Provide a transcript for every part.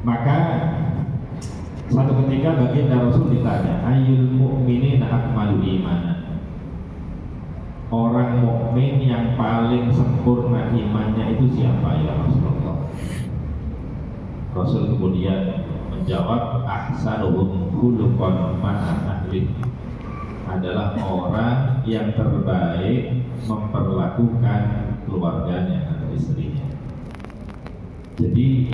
Maka satu ketika baginda Rasul ditanya, ayyul mu'minina akmalu imanan, orang mukmin yang paling sempurna imannya itu siapa ya Rasulullah? Rasul kemudian menjawab, ahsanuhum khuluqan ma'a ahli, adalah orang yang terbaik memperlakukan keluarganya atau istrinya. Jadi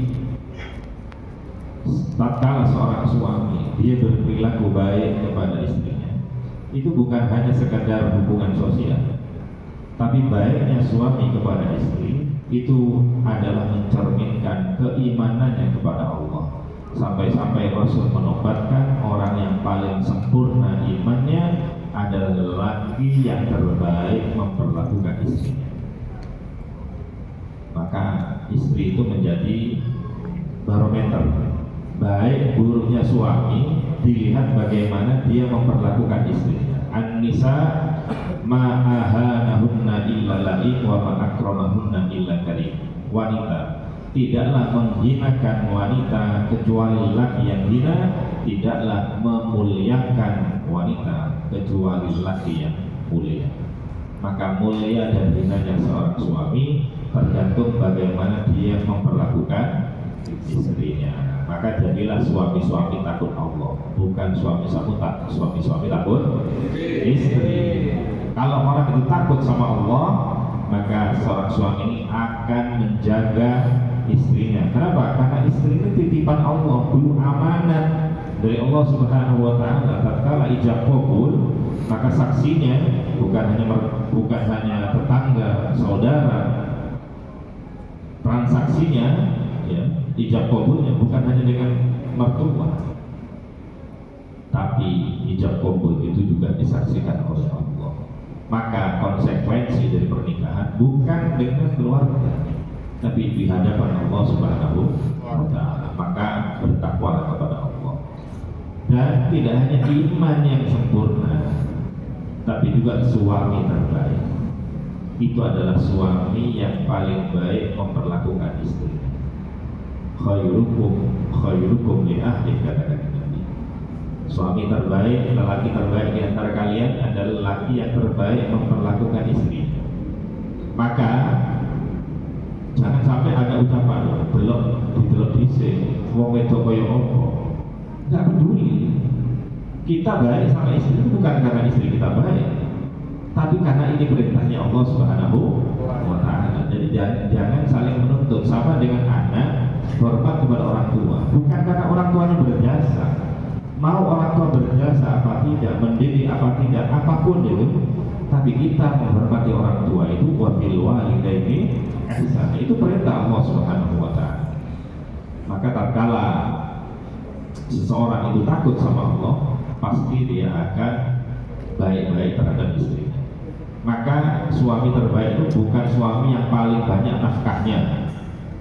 tatkala seorang suami dia berperilaku baik kepada istrinya, itu bukan hanya sekadar hubungan sosial, tapi baiknya suami kepada istri itu adalah mencerminkan keimanannya kepada Allah. Sampai-sampai Rasul menobatkan orang yang paling sempurna imannya adalah lelaki yang terbaik memperlakukan istrinya. Maka istri itu menjadi barometer baik buruknya suami, dilihat bagaimana dia memperlakukan istrinya. An-nisa ma'ahanahunna illa la'im wa ma'akramahunna illa karim. Wanita tidaklah menghinakan wanita kecuali laki yang hina, tidaklah memuliakan wanita kecuali laki yang mulia. Maka mulia dan hinanya seorang suami tergantung bagaimana dia memperlakukan istrinya. Maka jadilah suami-suami takut Allah, bukan suami-suami takut istri. Kalau orang itu takut sama Allah, maka seorang suami ini akan menjaga istrinya. Kenapa? Karena istri ini titipan Allah, dulu amanat dari Allah Subhanahu wa taala. Tatkala ijab kabul, maka saksinya bukan hanya tetangga, saudara. Transaksinya ya, ijab kabulnya bukan hanya dengan mertua, tapi ijab kabul itu juga disaksikan oleh Allah. Maka konsekuensi dari pernikahan bukan dengan keluarga, tapi di hadapan Allah Subhanahu wa taala. Maka bertakwalah kepada Allah. Dan tidak hanya iman yang sempurna, tapi juga suami terbaik. Itu adalah suami yang paling baik memperlakukan istri. Khairukum li ahli, kata Nabi. Suami terbaik, lelaki terbaik di antara kalian adalah lelaki yang terbaik memperlakukan istri. Maka jangan sampai ada ucapan belum didelok dhisik, wong wedok kaya apa. Enggak peduli. Kita baik sama istri itu bukan karena istri kita baik, tapi karena ini perintahnya Allah Subhanahu wa taala. Jadi jangan saling menuntut. Sama dengan anak hormat kepada orang tua, bukan karena orang tuanya berjasa. Mau orang tua berjasa apa tidak, mendidik apa tidak, apapun itu, tapi kita menghormati orang tua itu wabil walidaini ihsana. Itu perintah Allah Subhanahu wa taala. Maka tatkala seseorang itu takut sama Allah, pasti dia akan baik-baik terhadap istrinya. Maka suami terbaik itu bukan suami yang paling banyak nafkahnya,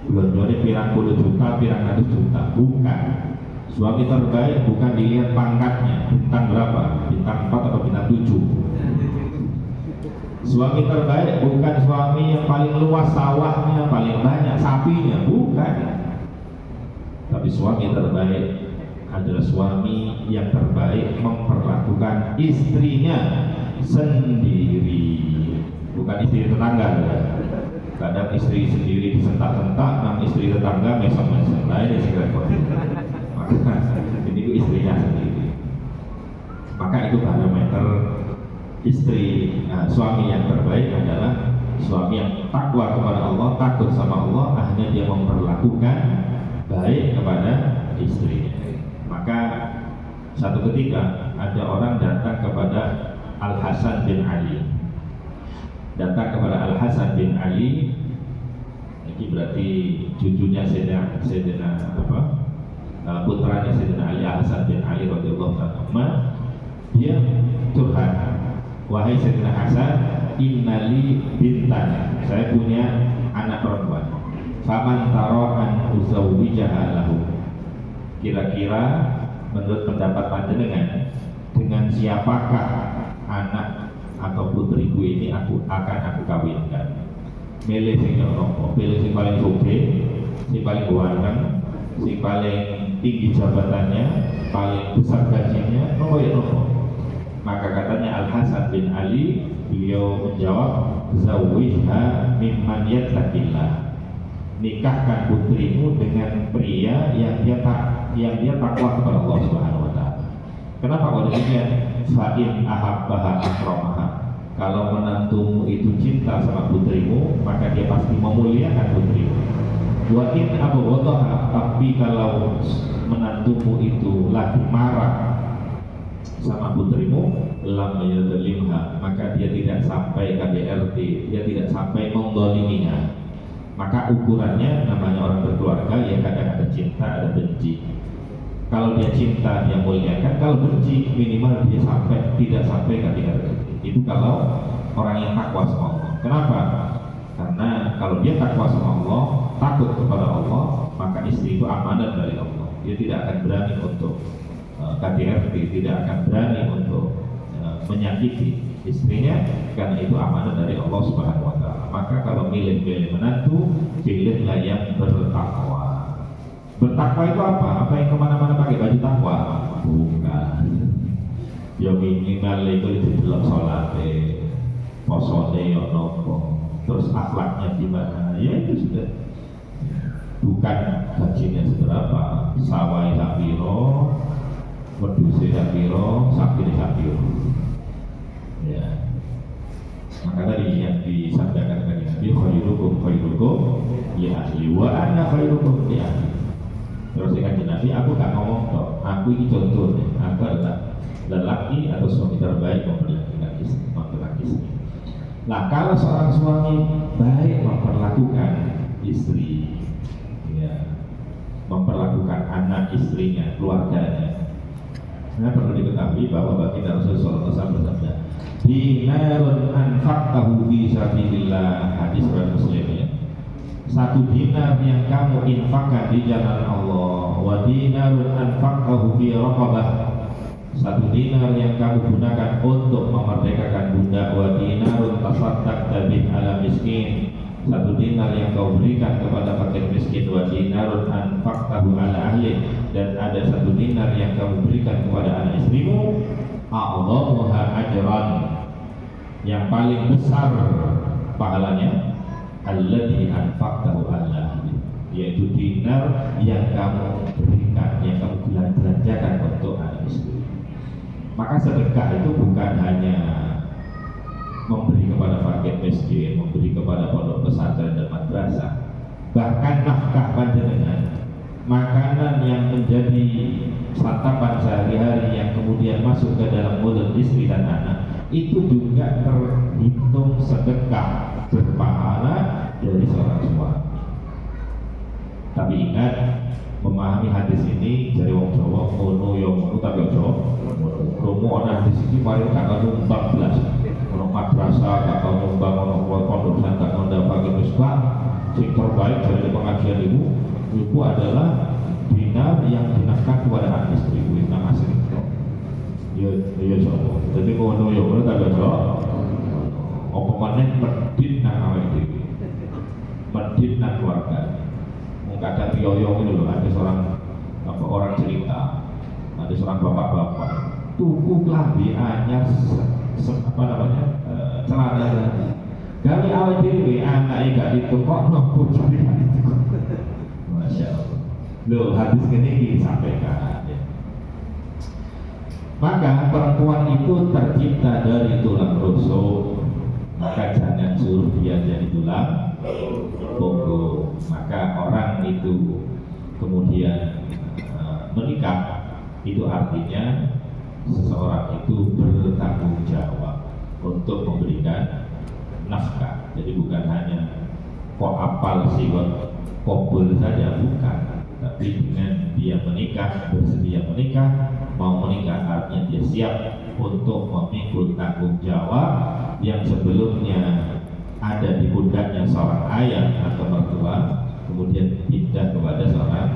belanja pirang puluh juta, pirang ratus juta, bukan. Suami terbaik bukan dilihat pangkatnya, bintang berapa, bintang 4 atau bintang 7. Suami terbaik bukan suami yang paling luas sawahnya, paling banyak sapinya, bukan. Tapi suami terbaik adalah suami yang terbaik memperlakukan istrinya sendiri, bukan istri tetangga. Kadang istri sendiri disentak-sentak, nang istri tetangga mesem-mesem, lain yang repot. Maka ini itu istrinya sendiri. Maka itu parameter istri. Suami yang terbaik adalah suami yang takwa kepada Allah, takut sama Allah, akhirnya dia memperlakukan baik kepada istrinya. Maka satu ketika ada orang datang kepada Al-Hasan bin Ali. Datang kepada Al-Hasan bin Ali. Ini berarti cucunya Sayyidina putranya Sayyidina Ali, Al-Hasan bin Ali radhiyallahu anhu. Dia curhat, wahai Sayyidina Hasan, innali bintan, saya punya anak perempuan. Faman taro'an uzawwijaha lahu. Kira-kira menurut pendapat panjenengan, dengan siapakah anak atau putriku ini akan aku kawinkan? Milih sing nopo, pilih sing paling sugih, sing paling ganteng, si paling tinggi jabatannya, paling besar gajinya, nopo ya nopo. Maka katanya Al Hasan bin Ali, beliau menjawab, zawwijha mimman yattaqillah. Nikahkan putrimu dengan pria yang dia takwa kepada Allah Subhanahu wa taala. Kenapa kalau demikian? Fa in ahabbaha akramaha. Kalau menantumu itu cinta sama putrimu, maka dia pasti memuliakan putrimu. Wa in abghadaha, tapi kalau menantumu itu lagi marah sama putrimu, lam yadlimha, maka dia tidak sampai KDRT, dia tidak sampai menggoliminya. Maka ukurannya namanya orang berkeluarga, ya kadang ada cinta, ada benci. Kalau dia cinta dia muliakan, kalau benci minimal dia tidak sampai KDRT. Itu kalau orang yang takwa sama Allah. Kenapa? Karena kalau dia takwa sama Allah, takut kepada Allah, maka istri itu amanat dari Allah. Dia tidak akan berani untuk KDRT, tidak akan berani untuk menyakiti istrinya, karena itu amanat dari Allah Subhanahu wa taala. Maka kalau milih menantu, pilihlah yang bertakwa. Bertakwa itu apa? Apa yang kemana-mana pakai baju takwa? Bukan. Ya minimal itu didelok salate, posone yo nopo, terus akhlaknya gimana? Ya itu sudah. Bukan gajinya seberapa, sawai sak piro, wedhuse sak piro, sakine sak piro. Ya. Maka tadi yang disampaikan tadi Nabi, khairukum ya ahli wa ana khairukum ya ahli. Terus kan Nabi, aku gak ngomong kok, aku ini contoh nih, aku adalah lelaki atau suami terbaik memperlakukan istri. Nah, kalau seorang suami baik memperlakukan istri, ya, memperlakukan anak istrinya, keluarganya, nah perlu diketahui bahwa baginda Rasulullah SAW bersabda, dinarun anfaqtahu fi sabilillah, hadis riwayat Muslim ya. Satu dinar yang kamu infakkan di jalan Allah, wa dinarun anfaqtahu fi raqabah, satu dinar yang kamu gunakan untuk memerdekakan budak, wa dinarun tasaddaqta bih ala miskin, satu dinar yang kau berikan kepada fakir miskin, wa dinarun anfaqtahu ala ahli, dan ada satu dinar yang kamu berikan kepada anak istrimu, a'dhamuha ajran, yang paling besar pahalanya, alladzi anfaqtahu ala ahli, yaitu dinar yang kamu berikan, yang kamu belanjakan untuk anak istri. Maka sedekah itu bukan hanya memberi kepada fakir miskin, memberi kepada pondok pesantren dan madrasah, bahkan nafkah panjenengan, makanan yang menjadi santapan sehari-hari yang kemudian masuk ke dalam mulut istri dan anak, itu juga terhitung sedekah berpahala dari seorang suami. Tapi ingat, memahami hadis ini dari wong Jawa, ngono yo ngono tapi ojo romo ana hadis iki paling kakak numpang belas. Ono madrasah kakak numpang, ono pondok pesantren kakak numpang misbah. Sing terbaik dari pengajian ibu adalah dinar yang dinafkahkan kepada anak istri ibu, nama asli. Yo so. Jadi ngono yo ngono tapi ojo. Apa maneh medit nang awake dhewe. Medit nang keluarga. Kadang rioyo itu loh, ada orang cerita, ada seorang bapak-bapak tuku klambi anyar celana kami awal diri anaknya gak ditukok nopo jadi ditukok. Masya Allah, loh hadis ini disampaikan ya. Maka perempuan itu tercipta dari tulang rusuk, maka jangan suruh dia jadi tulang punggung. Maka orang itu kemudian menikah, itu artinya seseorang itu bertanggung jawab untuk memberikan nafkah. Jadi bukan hanya kok apal sih kobul saja, bukan, tapi dengan dia menikah, bersedia menikah, mau menikah, artinya dia siap untuk memikul tanggung jawab yang sebelumnya ada di pundaknya seorang ayah atau mertua, kemudian pindah kepada seorang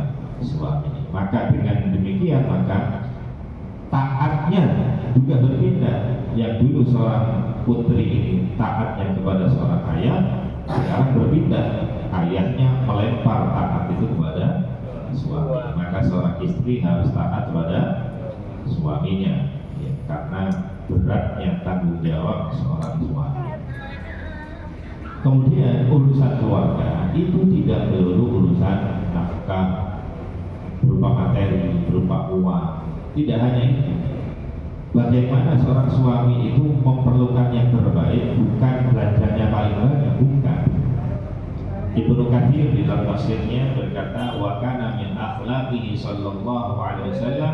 suami. Maka dengan demikian, maka taatnya juga berpindah. Yang dulu seorang putri ini taatnya kepada seorang ayah, sekarang berpindah, ayahnya melempar taat itu kepada suami. istri harus taat kepada suaminya, ya, karena beratnya tanggung jawab seorang suami. Kemudian urusan keluarga itu tidak melulu urusan nafkah berupa materi, berupa uang. Tidak hanya itu. Bagaimana seorang suami itu memerlukan yang terbaik, bukan belanjanya paling banyak, bukan. Ibnu Katsir di dalam tafsirnya berkata, wa kana min akhlaqihi sallallahu alaihi wasallam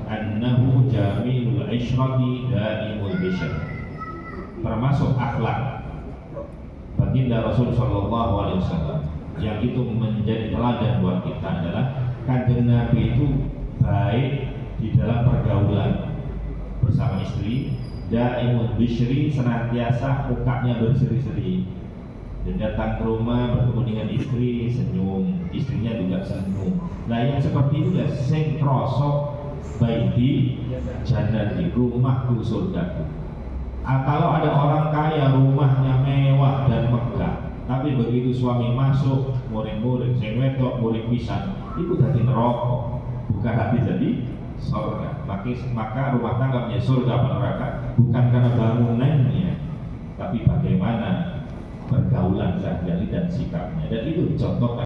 annahu jamilul ishrati daimul bishr. Termasuk akhlak baginda Rasul sallallahu alaihi wasallam yang itu menjadi teladan buat kita adalah Kanjeng Nabi itu baik di dalam pergaulan bersama istri, daimul bishri, senantiasa mukanya berseri-seri. Dan datang ke rumah bertemu dengan istri senyum, istrinya juga senyum. Nah yang seperti itu ya sing krosok baiti jannah, di rumahku surgaku. Kalau ada orang kaya rumahnya mewah dan megah, tapi begitu suami masuk muring-muring, sing wedok muring pisan, itu jadi neraka, bukan hati jadi surga. Maka rumah tangga menjadi surga apa neraka bukan karena bangunannya, tapi bagaimana pergaulan sehari-hari dan sikapnya. Dan itu dicontohkan